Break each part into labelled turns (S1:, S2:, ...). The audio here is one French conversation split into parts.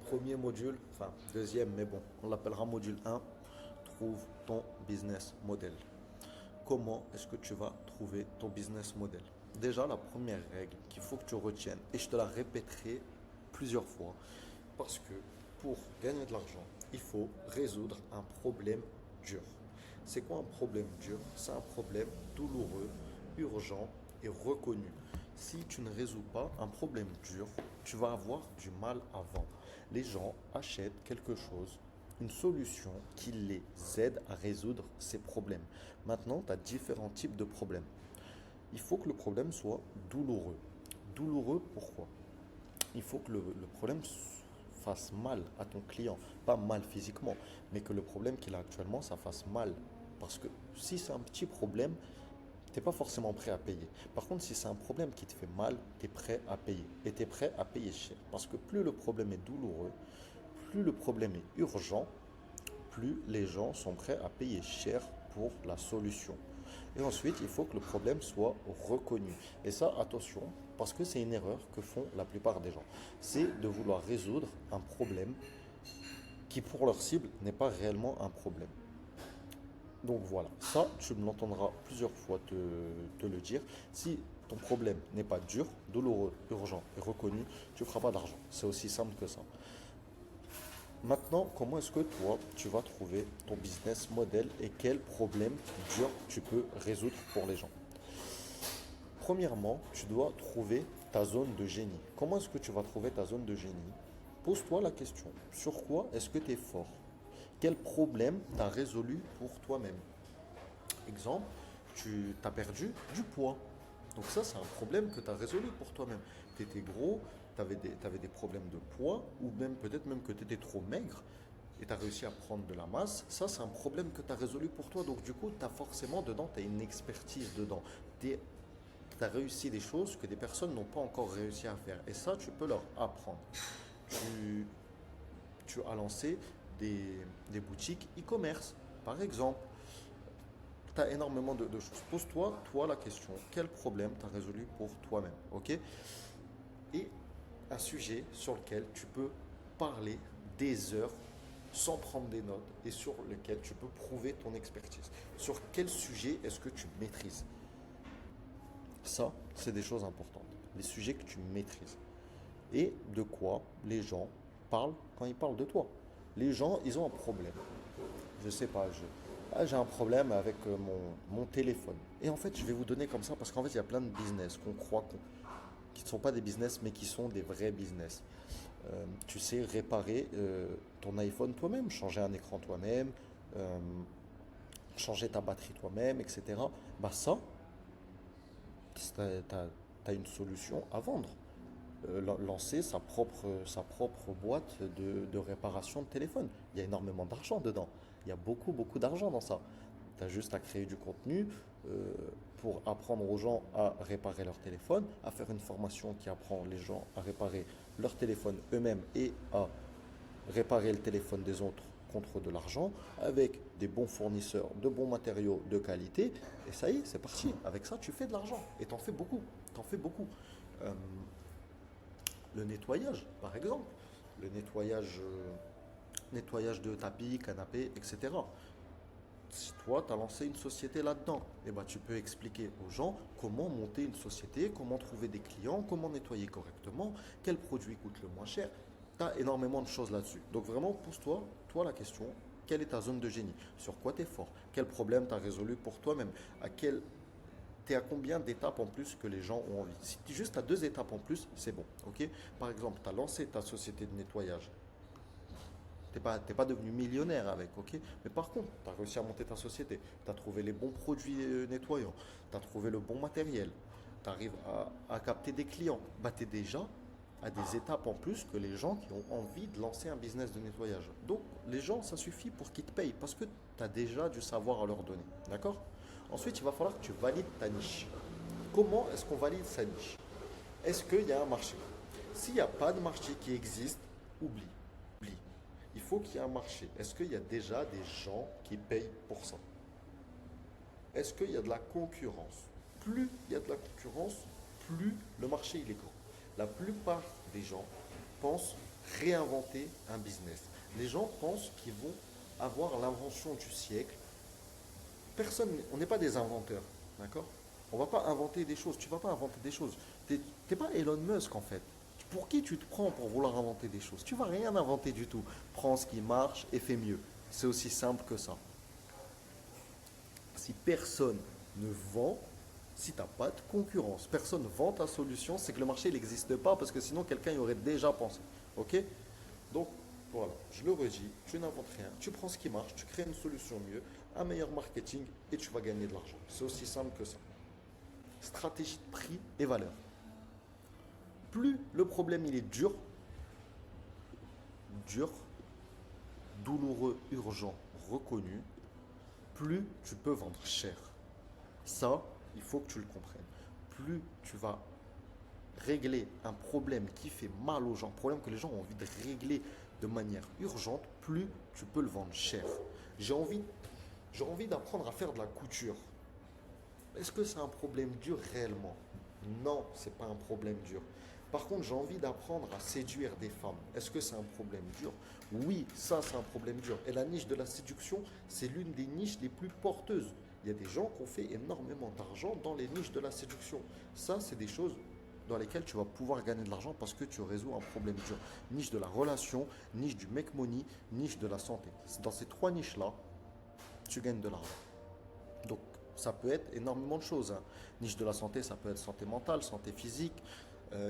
S1: Premier module, enfin deuxième, mais bon, on l'appellera module un. Trouve ton business model. Comment est-ce que tu vas trouver ton business model? Déjà, la première règle qu'il faut que tu retiennes, et je te la répéterai plusieurs fois, parce que pour gagner de l'argent, il faut résoudre un problème dur. C'est quoi un problème dur? C'est un problème douloureux, urgent et reconnu. Si tu ne résous pas un problème dur, tu vas avoir du mal à vendre. Les gens achètent quelque chose, une solution qui les aide à résoudre ces problèmes. Maintenant, tu as différents types de problèmes. Il faut que le problème soit douloureux. Douloureux, pourquoi? Il faut que le problème fasse mal à ton client. Pas mal physiquement, mais que le problème qu'il a actuellement, ça fasse mal. Parce que si c'est un petit problème, tu n'es pas forcément prêt à payer. Par contre, si c'est un problème qui te fait mal, tu es prêt à payer. Et tu es prêt à payer cher. Parce que plus le problème est douloureux, plus le problème est urgent, plus les gens sont prêts à payer cher pour la solution. Et ensuite, il faut que le problème soit reconnu. Et ça, attention, parce que c'est une erreur que font la plupart des gens. C'est de vouloir résoudre un problème qui, pour leur cible, n'est pas réellement un problème. Donc voilà, ça, tu me l'entendras plusieurs fois te le dire. Si ton problème n'est pas dur, douloureux, urgent et reconnu, tu ne feras pas d'argent. C'est aussi simple que ça. Maintenant, comment est-ce que toi, tu vas trouver ton business model et quels problèmes durs tu peux résoudre pour les gens? Premièrement, tu dois trouver ta zone de génie. Comment est-ce que tu vas trouver ta zone de génie? Pose-toi la question, sur quoi est-ce que tu es fort? Quel problème tu as résolu pour toi-même? Exemple, tu as perdu du poids. Donc ça, c'est un problème que tu as résolu pour toi-même. Tu étais gros, t'avais des problèmes de poids, ou même peut-être même que tu étais trop maigre, et tu as réussi à prendre de la masse. Ça, c'est un problème que tu as résolu pour toi. Donc du coup, tu as forcément dedans, tu as une expertise dedans. Tu as réussi des choses que des personnes n'ont pas encore réussi à faire. Et ça, tu peux leur apprendre. Tu, tu as lancé des boutiques e-commerce, par exemple. Tu as énormément de choses. Pose-toi, toi, la question, quel problème tu as résolu pour toi-même, ok? Et un sujet sur lequel tu peux parler des heures sans prendre des notes et sur lequel tu peux prouver ton expertise. Sur quel sujet est-ce que tu maîtrises? Ça, c'est des choses importantes. Les sujets que tu maîtrises. Et de quoi les gens parlent quand ils parlent de toi. Les gens, ils ont un problème. Je sais pas, j'ai un problème avec mon téléphone. Et en fait, je vais vous donner comme ça parce qu'en fait, il y a plein de business qu'on croit qui ne sont pas des business, mais qui sont des vrais business. Tu sais, réparer ton iPhone toi-même, changer un écran toi-même, euh, changer ta batterie toi-même, etc. Bah ça, tu as une solution à vendre. Lancer sa propre boîte de réparation de téléphone. Il y a énormément d'argent dedans. Il y a beaucoup, beaucoup d'argent dans ça. Tu as juste à créer du contenu pour apprendre aux gens à réparer leur téléphone, à faire une formation qui apprend les gens à réparer leur téléphone eux-mêmes et à réparer le téléphone des autres contre de l'argent, avec des bons fournisseurs, de bons matériaux de qualité, et ça y est, c'est parti. Avec ça, tu fais de l'argent, et t'en fais beaucoup. T'en fais beaucoup. Euh, le nettoyage, par exemple. Le nettoyage de tapis, canapés, etc. Si toi, tu as lancé une société là-dedans, eh ben, tu peux expliquer aux gens comment monter une société, comment trouver des clients, comment nettoyer correctement, quel produit coûte le moins cher. Tu as énormément de choses là-dessus. Donc vraiment, pose-toi, toi, la question, quelle est ta zone de génie? Sur quoi tu es fort? Quel problème tu as résolu pour toi-même? T'es à combien d'étapes en plus que les gens ont envie? Si tu juste à 2 étapes en plus, c'est bon. Ok. Par exemple, tu as lancé ta société de nettoyage. T'es pas devenu millionnaire avec, ok? Mais par contre, tu as réussi à monter ta société. Tu as trouvé les bons produits nettoyants. Tu as trouvé le bon matériel. Tu arrives à capter des clients. Bah, tu es déjà à des étapes en plus que les gens qui ont envie de lancer un business de nettoyage. Donc, les gens, ça suffit pour qu'ils te payent parce que tu as déjà du savoir à leur donner. D'accord? Ensuite, il va falloir que tu valides ta niche. Comment est-ce qu'on valide sa niche? Est-ce qu'il y a un marché? S'il n'y a pas de marché qui existe, oublie. Oublie. Il faut qu'il y ait un marché. Est-ce qu'il y a déjà des gens qui payent pour ça? Est-ce qu'il y a de la concurrence? Plus il y a de la concurrence, plus le marché il est grand. La plupart des gens pensent réinventer un business. Les gens pensent qu'ils vont avoir l'invention du siècle. Personne, on n'est pas des inventeurs, d'accord? On va pas inventer des choses. Tu vas pas inventer des choses. T'es pas Elon Musk en fait. Pour qui tu te prends pour vouloir inventer des choses? Tu vas rien inventer du tout. Prends ce qui marche et fais mieux. C'est aussi simple que ça. Si personne ne vend, si tu n'as pas de concurrence, personne ne vend ta solution, c'est que le marché n'existe pas parce que sinon quelqu'un y aurait déjà pensé. Ok? Donc voilà, je le redis, tu n'inventes rien, tu prends ce qui marche, tu crées une solution mieux, un meilleur marketing et tu vas gagner de l'argent. C'est aussi simple que ça. Stratégie de prix et valeur. Plus le problème il est dur, dur, douloureux, urgent, reconnu, plus tu peux vendre cher. Ça, il faut que tu le comprennes. Plus tu vas régler un problème qui fait mal aux gens, un problème que les gens ont envie de régler de manière urgente, plus tu peux le vendre cher. J'ai envie, j'ai envie d'apprendre à faire de la couture. Est-ce que c'est un problème dur réellement? Non, c'est pas un problème dur. Par contre, j'ai envie d'apprendre à séduire des femmes. Est-ce que c'est un problème dur? Oui, ça c'est un problème dur. Et la niche de la séduction, c'est l'une des niches les plus porteuses. Il y a des gens qui ont fait énormément d'argent dans les niches de la séduction. Ça, c'est des choses dans lesquelles tu vas pouvoir gagner de l'argent parce que tu résous un problème dur. Niche de la relation, niche du make money, niche de la santé. Dans ces trois niches-là, tu gagnes de l'argent. Donc, ça peut être énormément de choses, hein. Niche de la santé, ça peut être santé mentale, santé physique.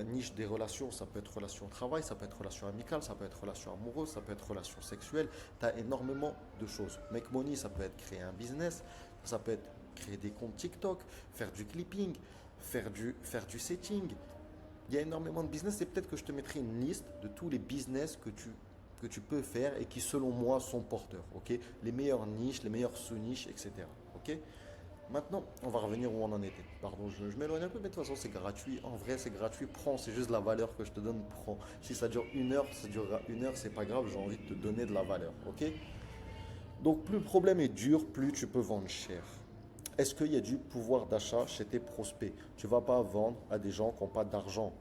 S1: Niche des relations, ça peut être relation au travail, ça peut être relation amicale, ça peut être relation amoureuse, ça peut être relation sexuelle. Tu as énormément de choses. Make money, ça peut être créer un business, ça peut être créer des comptes TikTok, faire du clipping, faire du setting. Il y a énormément de business et peut-être que je te mettrai une liste de tous les business que tu peux faire et qui, selon moi, sont porteurs. Ok, les meilleures niches, les meilleures sous-niches, etc. Ok. Maintenant, on va revenir où on en était. Pardon, je m'éloigne un peu, mais de toute façon, c'est gratuit. En vrai, c'est gratuit. Prends, c'est juste la valeur que je te donne. Prends. Si ça dure une heure, ça durera une heure, c'est pas grave. J'ai envie de te donner de la valeur. Ok? Donc, plus le problème est dur, plus tu peux vendre cher. Est-ce qu'il y a du pouvoir d'achat chez tes prospects? Tu ne vas pas vendre à des gens qui n'ont pas d'argent.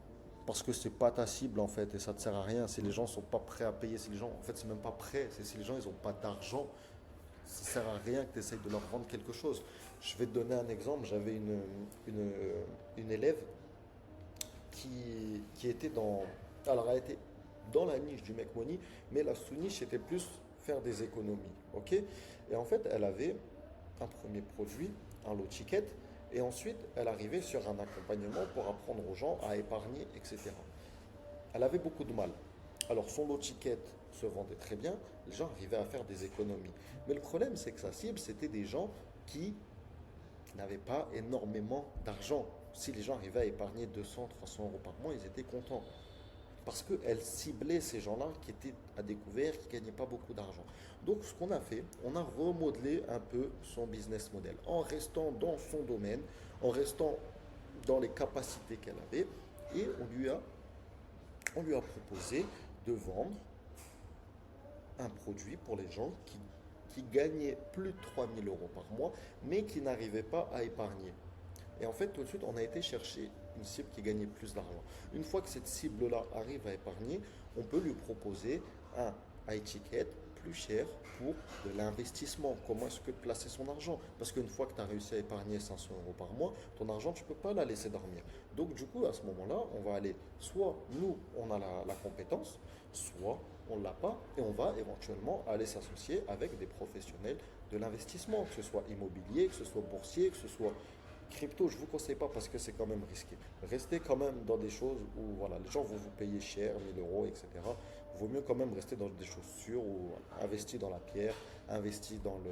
S1: Parce que c'est pas ta cible en fait et ça ne te sert à rien. Si les gens ne sont pas prêts à payer, si les gens, en fait, c'est même pas prêt. C'est si les gens ils n'ont pas d'argent, ça ne sert à rien que tu essayes de leur vendre quelque chose. Je vais te donner un exemple. J'avais une, une élève qui était dans. Alors, elle était dans la niche du make money, mais la sous-niche était plus faire des économies. Ok? Et en fait, elle avait un premier produit, un lot ticket, et ensuite, elle arrivait sur un accompagnement pour apprendre aux gens à épargner, etc. Elle avait beaucoup de mal. Alors, son lot ticket se vendait très bien, les gens arrivaient à faire des économies. Mais le problème, c'est que sa cible, c'était des gens qui n'avaient pas énormément d'argent. Si les gens arrivaient à épargner 200, 300 euros par mois, ils étaient contents. Parce qu'elle ciblait ces gens-là qui étaient à découvert, qui ne gagnaient pas beaucoup d'argent. Donc, ce qu'on a fait, on a remodelé un peu son business model en restant dans son domaine, en restant dans les capacités qu'elle avait, et on lui a proposé de vendre un produit pour les gens qui gagnaient plus de 3 000 euros par mois, mais qui n'arrivaient pas à épargner. Et en fait, tout de suite, on a été chercher une cible qui gagnait plus d'argent. Une fois que cette cible-là arrive à épargner, on peut lui proposer un high ticket plus cher pour de l'investissement. Comment est-ce que placer son argent? Parce qu'une fois que tu as réussi à épargner 500 euros par mois, ton argent, tu ne peux pas la laisser dormir. Donc, du coup, à ce moment-là, on va aller, soit nous, on a la compétence, soit on ne l'a pas, et on va éventuellement aller s'associer avec des professionnels de l'investissement, que ce soit immobilier, que ce soit boursier, que ce soit crypto. Je ne vous conseille pas parce que c'est quand même risqué. Restez quand même dans des choses où voilà, les gens vont vous payer cher, 1 000 euros, etc. Il vaut mieux quand même rester dans des choses sûres ou investir dans la pierre, investir dans le.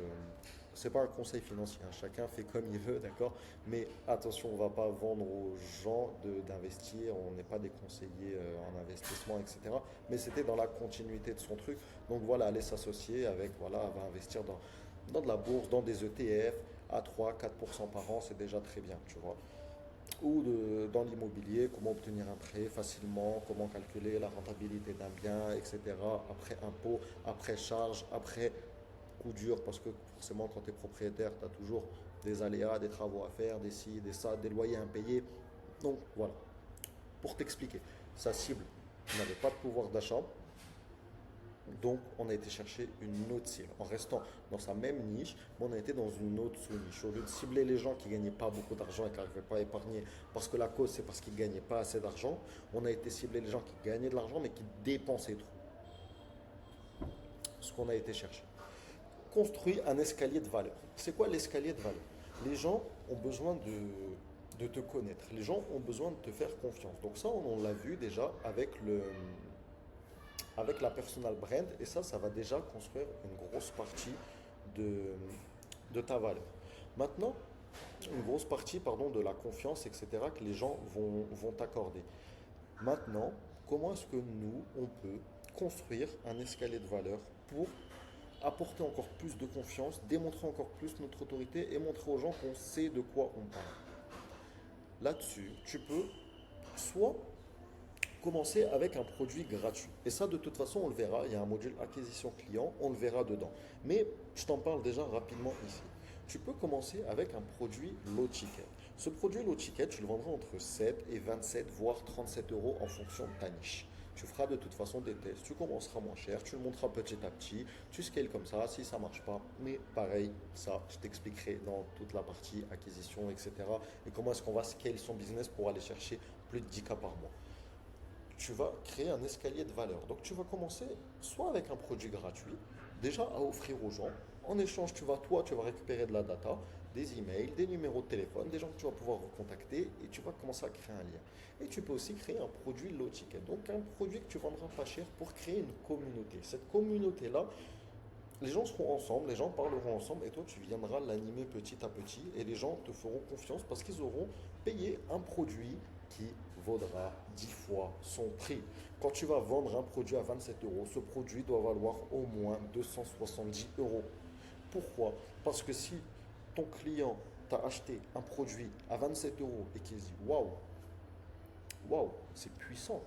S1: C'est pas un conseil financier, hein. Chacun fait comme il veut, d'accord? Mais attention, on ne va pas vendre aux gens d'investir, on n'est pas des conseillers en investissement, etc. Mais c'était dans la continuité de son truc. Donc voilà, aller s'associer avec, voilà, elle va investir dans de la bourse, dans des ETF à 3-4% par an, c'est déjà très bien, tu vois. Ou dans l'immobilier, comment obtenir un prêt facilement, comment calculer la rentabilité d'un bien, etc. Après impôt, après charge, après coup dur, parce que forcément quand tu es propriétaire, tu as toujours des aléas, des travaux à faire, des ci, des ça, des loyers impayés. Donc voilà, pour t'expliquer, sa cible n'avait pas de pouvoir d'achat, Donc, on a été chercher une autre cible. En restant dans sa même niche, mais on a été dans une autre sous-niche. Au lieu de cibler les gens qui ne gagnaient pas beaucoup d'argent et qui n'arrivaient pas à épargner parce que la cause, c'est parce qu'ils ne gagnaient pas assez d'argent, on a été cibler les gens qui gagnaient de l'argent mais qui dépensaient trop. Ce qu'on a été chercher. Construis un escalier de valeur. C'est quoi l'escalier de valeur? Les gens ont besoin de te connaître. Les gens ont besoin de te faire confiance. Donc ça, on l'a vu déjà avec la personal brand, et ça va déjà construire une grosse partie de, de ta valeur. Maintenant, une grosse partie, pardon, de la confiance, etc., que les gens vont t'accorder. Maintenant, comment est-ce que nous, on peut construire un escalier de valeur pour apporter encore plus de confiance, démontrer encore plus notre autorité et montrer aux gens qu'on sait de quoi on parle. Là-dessus, tu peux soit commencer avec un produit gratuit. Et ça, de toute façon, on le verra. Il y a un module acquisition client, on le verra dedans. Mais je t'en parle déjà rapidement ici. Tu peux commencer avec un produit low ticket. Ce produit low ticket, tu le vendras entre 7 et 27, voire 37 euros en fonction de ta niche. Tu feras de toute façon des tests, tu commenceras moins cher, tu le monteras petit à petit, tu scales comme ça, si ça marche pas. Mais pareil, ça, je t'expliquerai dans toute la partie acquisition, etc. Et comment est-ce qu'on va scale son business pour aller chercher plus de 10K par mois. Tu vas créer un escalier de valeur. Donc tu vas commencer soit avec un produit gratuit, déjà à offrir aux gens. En échange, tu vas récupérer de la data, des emails, des numéros de téléphone, des gens que tu vas pouvoir recontacter et tu vas commencer à créer un lien. Et tu peux aussi créer un produit low ticket, donc un produit que tu vendras pas cher pour créer une communauté. Cette communauté-là, les gens seront ensemble, les gens parleront ensemble et toi tu viendras l'animer petit à petit et les gens te feront confiance parce qu'ils auront payé un produit qui vaudra 10 fois son prix. Quand tu vas vendre un produit à 27 euros, ce produit doit valoir au moins 270 euros. Pourquoi? Parce que si ton client t'a acheté un produit à 27 euros et qu'il se dit waouh, waouh, c'est puissant.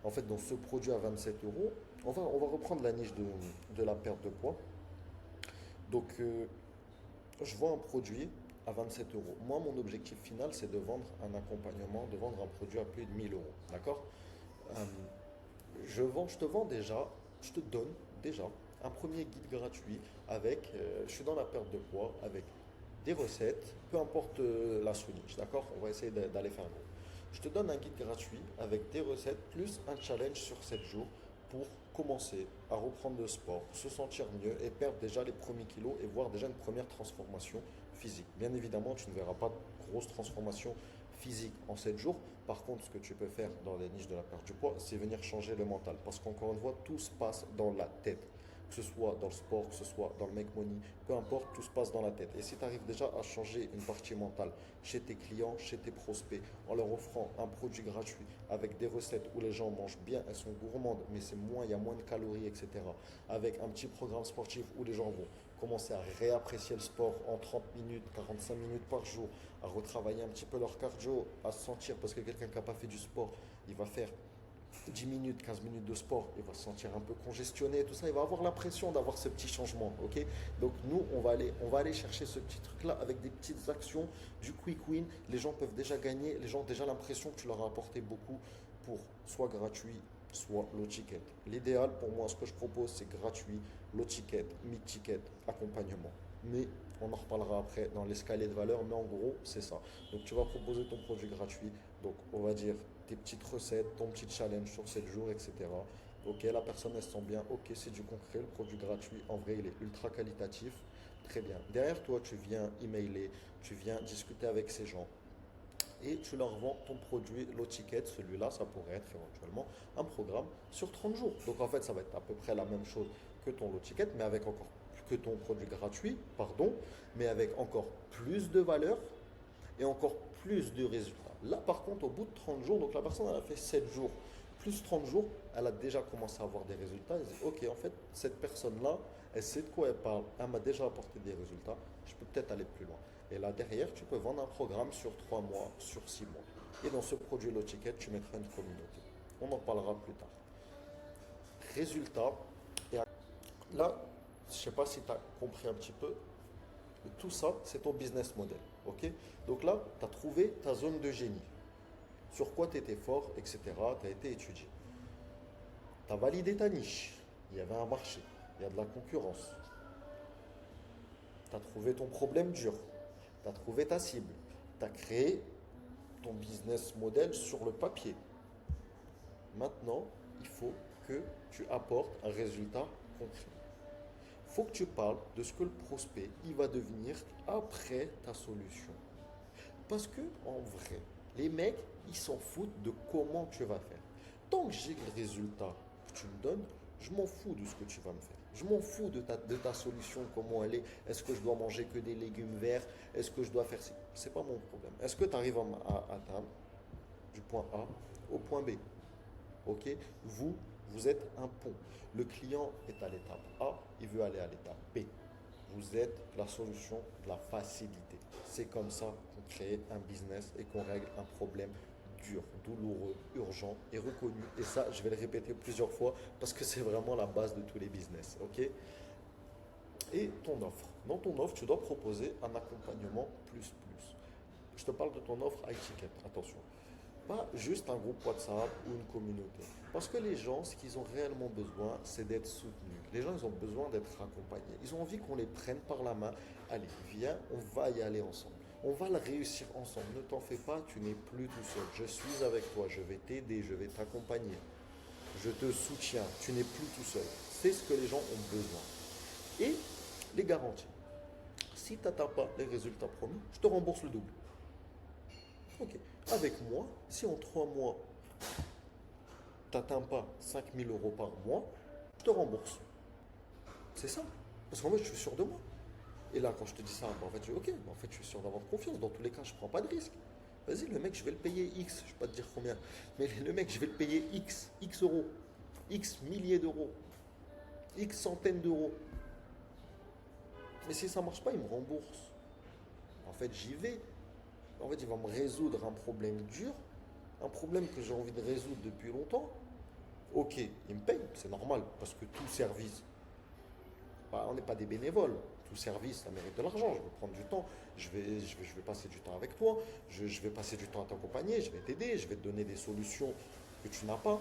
S1: En fait, dans ce produit à 27 euros, on va reprendre la niche de la perte de poids. Donc, je vends un produit à 27 euros. Moi, mon objectif final, c'est de vendre un accompagnement, de vendre un produit à plus de 1000 euros. D'accord? Euh, je te vends déjà, je te donne déjà un premier guide gratuit avec, je suis dans la perte de poids, avec des recettes, peu importe la sous-niche, d'accord? On va essayer d'aller faire gros. Je te donne un guide gratuit avec des recettes plus un challenge sur 7 jours pour commencer à reprendre le sport, se sentir mieux et perdre déjà les premiers kilos et voir déjà une première transformation physique. Bien évidemment, tu ne verras pas de grosse transformation physique en 7 jours. Par contre, ce que tu peux faire dans les niches de la perte du poids, c'est venir changer le mental. Parce qu'encore une fois, tout se passe dans la tête. Que ce soit dans le sport, que ce soit dans le make money, peu importe, tout se passe dans la tête. Et si tu arrives déjà à changer une partie mentale chez tes clients, chez tes prospects, en leur offrant un produit gratuit avec des recettes où les gens mangent bien, elles sont gourmandes, mais il y a moins de calories, etc. Avec un petit programme sportif où les gens vont commencer à réapprécier le sport en 30 minutes, 45 minutes par jour, à retravailler un petit peu leur cardio, à se sentir, parce que quelqu'un qui n'a pas fait du sport, il va faire 10 minutes, 15 minutes de sport, il va se sentir un peu congestionné, tout ça, il va avoir l'impression d'avoir ce petit changement, ok? Donc nous, on va aller chercher ce petit truc-là avec des petites actions, du quick win, les gens peuvent déjà gagner, les gens ont déjà l'impression que tu leur as apporté beaucoup pour soit gratuit, soit low ticket. L'idéal pour moi, ce que je propose, c'est gratuit, low ticket, mid ticket, accompagnement. Mais on en reparlera après dans l'escalier de valeur, mais en gros, c'est ça. Donc tu vas proposer ton produit gratuit, donc on va dire tes petites recettes, ton petit challenge sur 7 jours, etc. Ok, la personne elle se sent bien, ok, c'est du concret, le produit gratuit, en vrai, il est ultra qualitatif, très bien. Derrière toi, tu viens emailer, tu viens discuter avec ces gens et tu leur vends ton produit low ticket. Celui-là, ça pourrait être éventuellement un programme sur 30 jours. Donc en fait, ça va être à peu près la même chose que ton low ticket, mais avec encore que ton produit gratuit, pardon, mais avec encore plus de valeur et encore plus de résultats. Là, par contre, au bout de 30 jours, donc la personne, elle a fait 7 jours, plus 30 jours, elle a déjà commencé à avoir des résultats. Elle dit, ok, en fait, cette personne-là, elle sait de quoi elle parle, elle m'a déjà apporté des résultats, je peux peut-être aller plus loin. Et là, derrière, tu peux vendre un programme sur 3 mois, sur 6 mois. Et dans ce produit low ticket, tu mettras une communauté. On en parlera plus tard. Résultat, et là, je ne sais pas si tu as compris un petit peu, tout ça, c'est ton business model. Ok? Donc là, tu as trouvé ta zone de génie. Sur quoi tu étais fort, etc. Tu as été étudié. Tu as validé ta niche. Il y avait un marché, il y a de la concurrence. Tu as trouvé ton problème dur, tu as trouvé ta cible, tu as créé ton business model sur le papier. Maintenant, il faut que tu apportes un résultat concret. Il faut que tu parles de ce que le prospect il va devenir après ta solution. Parce que en vrai, les mecs, ils s'en foutent de comment tu vas faire. Tant que j'ai le résultat que tu me donnes, je m'en fous de ce que tu vas me faire. Je m'en fous de ta solution, comment elle est. Est-ce que je dois manger que des légumes verts? Est-ce que je dois faire ça? C'est pas mon problème. Est-ce que tu arrives à atteindre du point A au point B? Ok? Vous êtes un pont. Le client est à l'étape A, il veut aller à l'étape B. Vous êtes la solution de la facilité. C'est comme ça qu'on crée un business et qu'on règle un problème dur, douloureux, urgent et reconnu. Et ça, je vais le répéter plusieurs fois parce que c'est vraiment la base de tous les business. Ok? Et ton offre. Dans ton offre, tu dois proposer un accompagnement plus plus. Je te parle de ton offre à étiquette. Attention. Pas juste un groupe WhatsApp ou une communauté. Parce que les gens, ce qu'ils ont réellement besoin, c'est d'être soutenus. Les gens, ils ont besoin d'être accompagnés. Ils ont envie qu'on les prenne par la main. Allez, viens, on va y aller ensemble. On va le réussir ensemble. Ne t'en fais pas, tu n'es plus tout seul. Je suis avec toi, je vais t'aider, je vais t'accompagner. Je te soutiens, tu n'es plus tout seul. C'est ce que les gens ont besoin. Et les garanties. Si tu n'atteins pas les résultats promis, je te rembourse le double. Ok. Avec moi, si en 3 mois, tu n'atteins pas 5 000 € par mois, je te rembourse. C'est ça. Parce qu'en fait, je suis sûr de moi. Et là, quand je te dis ça, en fait, je dis ok, en fait, je suis sûr d'avoir confiance. Dans tous les cas, je ne prends pas de risque. Vas-y, le mec, je vais le payer X. Je ne vais pas te dire combien. Mais le mec, je vais le payer X euros, X milliers d'euros, X centaines d'euros. Mais si ça ne marche pas, il me rembourse. En fait, j'y vais. En fait, il va me résoudre un problème dur, un problème que j'ai envie de résoudre depuis longtemps. Ok, il me paye, c'est normal, parce que tout service, bah, on n'est pas des bénévoles. Tout service, ça mérite de l'argent. Je vais prendre du temps, je vais passer du temps avec toi, je vais passer du temps à t'accompagner, je vais t'aider, je vais te donner des solutions que tu n'as pas.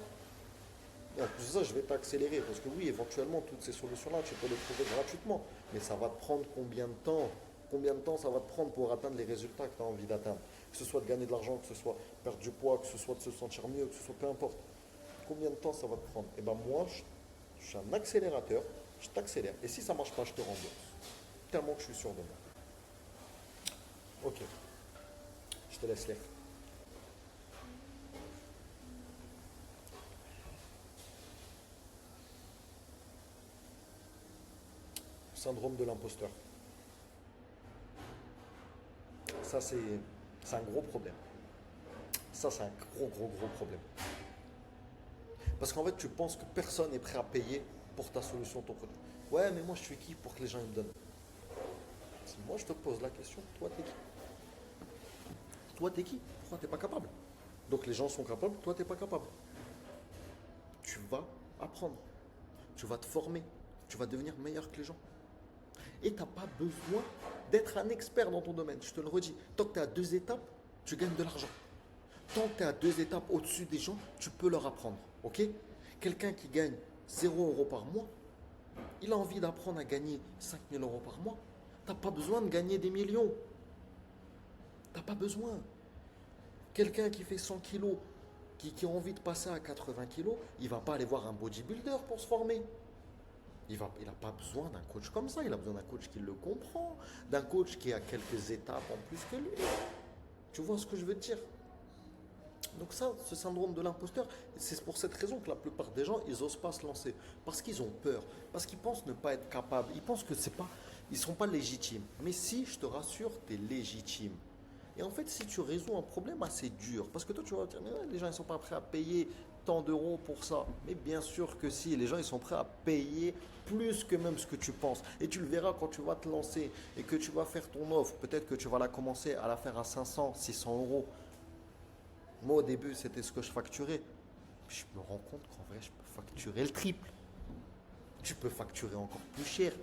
S1: Et en plus de ça, je vais t'accélérer, parce que oui, éventuellement, toutes ces solutions-là, tu peux les trouver gratuitement. Mais ça va te prendre combien de temps? Combien de temps ça va te prendre pour atteindre les résultats que tu as envie d'atteindre? Que ce soit de gagner de l'argent, que ce soit perdre du poids, que ce soit de se sentir mieux, que ce soit peu importe. Combien de temps ça va te prendre? Et ben moi, je suis un accélérateur, je t'accélère. Et si ça ne marche pas, je te rembourse. Tellement que je suis sûr de moi. Ok, je te laisse lire. Syndrome de l'imposteur. Ça, c'est un gros problème. Ça, c'est un gros problème. Parce qu'en fait, tu penses que personne n'est prêt à payer pour ta solution, ton produit. Ouais, mais moi, je suis qui pour que les gens ils me donnent? Si moi, je te pose la question, toi, t'es qui? Toi, t'es qui? Pourquoi t'es pas capable? Donc, les gens sont capables, toi, t'es pas capable. Tu vas apprendre. Tu vas te former. Tu vas devenir meilleur que les gens. Et tu n'as pas besoin d'être un expert dans ton domaine. Je te le redis. Tant que tu es à 2 étapes, tu gagnes de l'argent. Tant que tu es à 2 étapes au-dessus des gens, tu peux leur apprendre. Ok? Quelqu'un qui gagne 0 € par mois, il a envie d'apprendre à gagner 5 000 € par mois. Tu n'as pas besoin de gagner des millions. Tu n'as pas besoin. Quelqu'un qui fait 100 kilos, qui a envie de passer à 80 kilos, il ne va pas aller voir un bodybuilder pour se former. Il n'a pas besoin d'un coach comme ça, il a besoin d'un coach qui le comprend, d'un coach qui a quelques étapes en plus que lui. Tu vois ce que je veux te dire? Donc ça, ce syndrome de l'imposteur, c'est pour cette raison que la plupart des gens, ils n'osent pas se lancer. Parce qu'ils ont peur, parce qu'ils pensent ne pas être capables, ils pensent que c'est pas, ils ne sont pas légitimes. Mais si, je te rassure, tu es légitime. Et en fait, si tu résous un problème assez dur, parce que toi, tu vas dire, mais ouais, les gens, ils ne sont pas prêts à payer tant d'euros pour ça. Mais bien sûr que si, les gens, ils sont prêts à payer plus que même ce que tu penses. Et tu le verras quand tu vas te lancer et que tu vas faire ton offre. Peut-être que tu vas la commencer à la faire à 500, 600 €. Moi, au début, c'était ce que je facturais. Puis je me rends compte qu'en vrai, je peux facturer le triple. Tu peux facturer encore plus cher.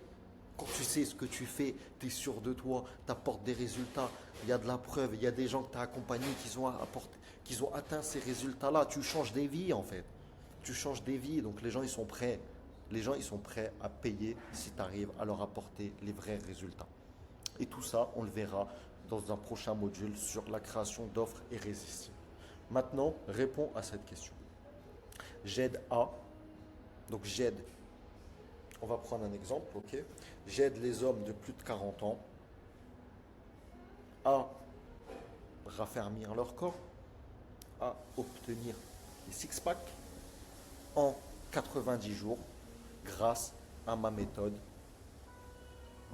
S1: Quand tu sais ce que tu fais, tu es sûr de toi, tu apportes des résultats, il y a de la preuve, il y a des gens que tu as accompagnés qui ont atteint ces résultats-là. Tu changes des vies en fait. Tu changes des vies, donc les gens ils sont prêts. Les gens, ils sont prêts à payer si tu arrives à leur apporter les vrais résultats. Et tout ça, on le verra dans un prochain module sur la création d'offres irrésistibles. Maintenant, réponds à cette question. J'aide à, donc j'aide, on va prendre un exemple, ok? J'aide les hommes de plus de 40 ans à raffermir leur corps, à obtenir des six-packs en 90 jours grâce à ma méthode.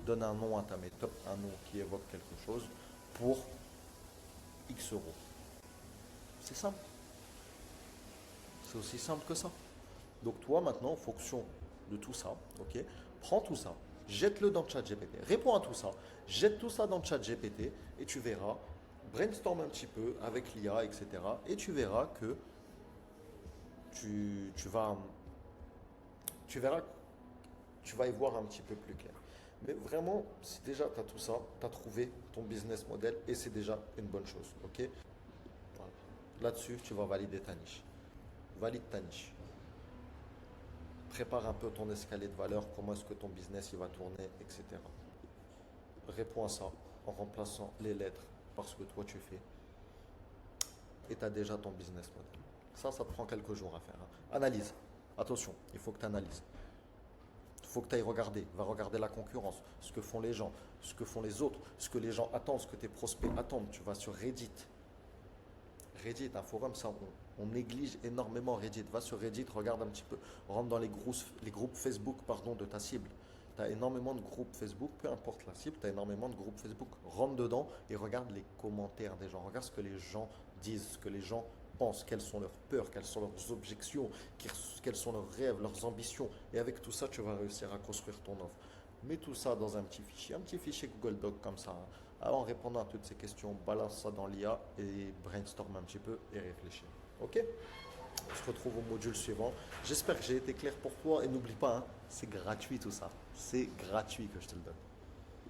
S1: Donne un nom à ta méthode, un nom qui évoque quelque chose pour X euros. C'est simple. C'est aussi simple que ça. Donc toi maintenant, en fonction de tout ça, ok, prends tout ça, jette-le dans ChatGPT, réponds à tout ça, jette tout ça dans ChatGPT et tu verras, brainstorm un petit peu avec l'IA, etc. Et tu verras que tu vas, tu verras, tu vas y voir un petit peu plus clair. Mais vraiment, si déjà tu as tout ça, tu as trouvé ton business model et c'est déjà une bonne chose, ok? Voilà. Là-dessus, tu vas valider ta niche. Valide ta niche. Prépare un peu ton escalier de valeur, comment est-ce que ton business il va tourner, etc. Réponds à ça en remplaçant les lettres par ce que toi tu fais et tu as déjà ton business model. Ça te prend quelques jours à faire, hein. Analyse. Attention, il faut que tu analyses. Il faut que tu ailles regarder. Va regarder la concurrence, ce que font les gens, ce que font les autres, ce que les gens attendent, ce que tes prospects attendent. Tu vas sur Reddit. Reddit, un forum, ça, on néglige énormément Reddit. Va sur Reddit, regarde un petit peu, rentre dans les groupes Facebook pardon, de ta cible. Tu as énormément de groupes Facebook, peu importe la cible, tu as énormément de groupes Facebook. Rentre dedans et regarde les commentaires des gens. Regarde ce que les gens disent, ce que les gens pensent, quelles sont leurs peurs, quelles sont leurs objections, quels sont leurs rêves, leurs ambitions. Et avec tout ça, tu vas réussir à construire ton offre. Mets tout ça dans un petit fichier Google Doc comme ça, hein. Alors, en répondant à toutes ces questions, balance ça dans l'IA et brainstorm un petit peu et réfléchis. Ok? On se retrouve au module suivant. J'espère que j'ai été clair pour toi et n'oublie pas, hein, c'est gratuit tout ça. C'est gratuit que je te le donne.